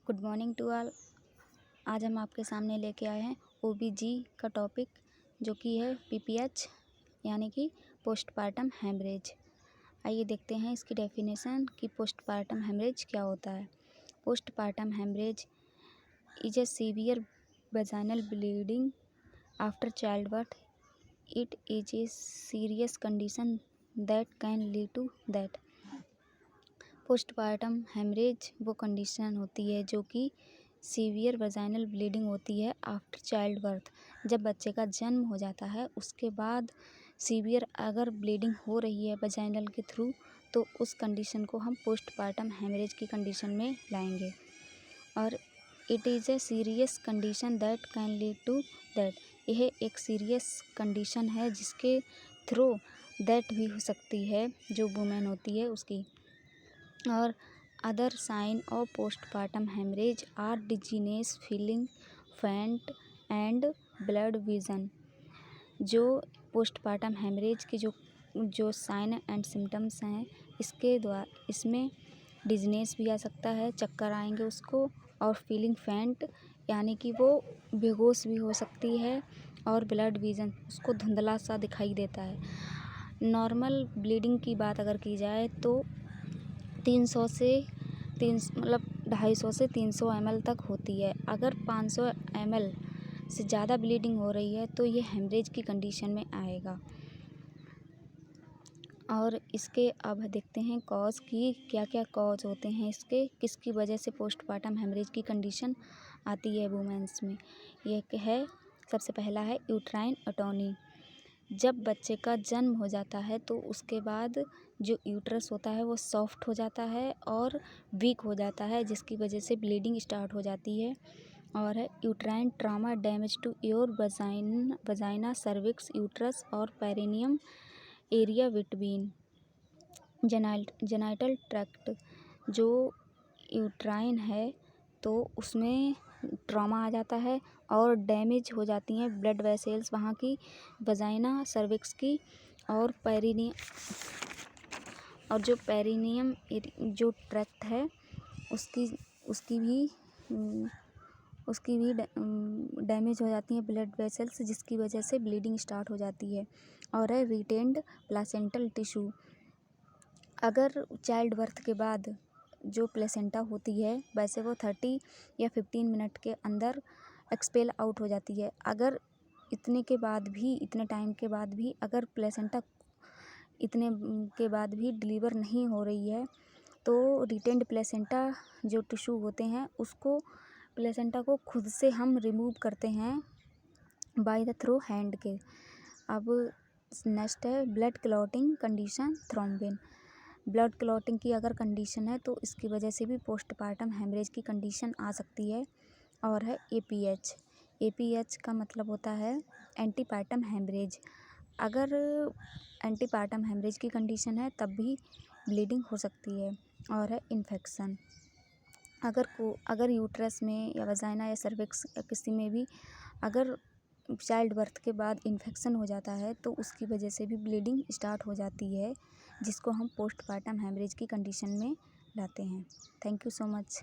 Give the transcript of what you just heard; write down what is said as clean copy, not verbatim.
Good morning to all. आज हम आपके सामने लेके आए हैं ओबीजी का टॉपिक, जो कि है पीपीएच यानी कि पोस्टपार्टम हेमरेज। आइए देखते हैं इसकी डेफिनेशन कि पोस्टपार्टम हेमरेज क्या होता है। Postpartum haemorrhage is a severe vaginal bleeding after childbirth. It is a serious condition that can lead to that. Postpartum haemorrhage वो कंडीशन होती है जो कि सीवियर वजाइनल ब्लीडिंग होती है आफ्टर चाइल्ड बर्थ। जब बच्चे का जन्म हो जाता है उसके बाद सीवियर अगर ब्लीडिंग हो रही है वजाइनल के थ्रू, तो उस कंडीशन को हम पोस्टपार्टम हेमरेज की कंडीशन में लाएंगे। और it is a serious condition that can lead to that. यह एक सीरियस कंडीशन है जिसके थ्रू दैट भी हो सकती है, जो वुमेन होती है उसकी। और other sign of postpartum haemorrhage are dizziness, feeling faint and blood vision. जो पोस्टपार्टम हेमरेज की जो साइन एंड सिम्टम्स हैं, इसमें डिजीनेस भी आ सकता है, चक्कर आएंगे उसको, और फीलिंग फेंट यानी कि वो बेहोश भी हो सकती है, और ब्लड विजन उसको धुंधला सा दिखाई देता है। नॉर्मल ब्लीडिंग की बात अगर की जाए तो 250 से 300 ml तक होती है। अगर 500 ml से ज़्यादा ब्लीडिंग हो रही है तो ये हेमरेज की कंडीशन में आएगा। और इसके अब देखते हैं कॉज की क्या क्या कॉज होते हैं इसके, किसकी वजह से पोस्टपार्टम हेमरेज की कंडीशन आती है वुमेन्स में। यह है, सबसे पहला है यूट्राइन अटोनी। जब बच्चे का जन्म हो जाता है तो उसके बाद जो यूट्रस होता है वो सॉफ्ट हो जाता है और वीक हो जाता है, जिसकी वजह से ब्लीडिंग स्टार्ट हो जाती है। और है uterine trauma, damage to your vagina, cervix, uterus और perineum area between genital tract. जो यूट्राइन है तो उसमें ट्रॉमा आ जाता है और डैमेज हो जाती हैं ब्लड वेसल्स वहाँ की, वजाइना, सर्विक्स की, और जो पेरिनियम जो ट्रैक्ट है उसकी भी डैमेज हो जाती हैं ब्लड वेसल्स, जिसकी वजह से ब्लीडिंग स्टार्ट हो जाती है। और है रिटेन्ड प्लासेंटल टिश्यू। अगर चाइल्ड बर्थ के बाद जो प्लेसेंटा होती है वैसे वो 30 या 15 मिनट के अंदर एक्सपेल आउट हो जाती है। अगर इतने टाइम के बाद भी अगर प्लेसेंटा इतने के बाद भी डिलीवर नहीं हो रही है तो रिटेन्ड प्लेसेंटा जो टिश्यू होते हैं उसको, प्लेसेंटा को खुद से हम रिमूव करते हैं बाय द थ्रू हैंड के। अब नेक्स्ट है blood clotting condition, thrombin. Blood clotting की अगर कंडीशन है तो इसकी वजह से भी पोस्टपार्टम हेमरेज की कंडीशन आ सकती है। और है एपीएच। एपीएच का मतलब होता है एंटीपार्टम हेमरेज। अगर एंटीपार्टम हेमरेज की कंडीशन है तब भी ब्लीडिंग हो सकती है। और है इन्फेक्शन। अगर यूट्रस में या वजाइना या सर्विक्स या किसी में भी अगर चाइल्ड बर्थ के बाद इन्फेक्शन हो जाता है तो उसकी वजह से भी ब्लीडिंग स्टार्ट हो जाती है, जिसको हम पोस्टपार्टम हेमरेज की कंडीशन में लाते हैं। Thank you so much.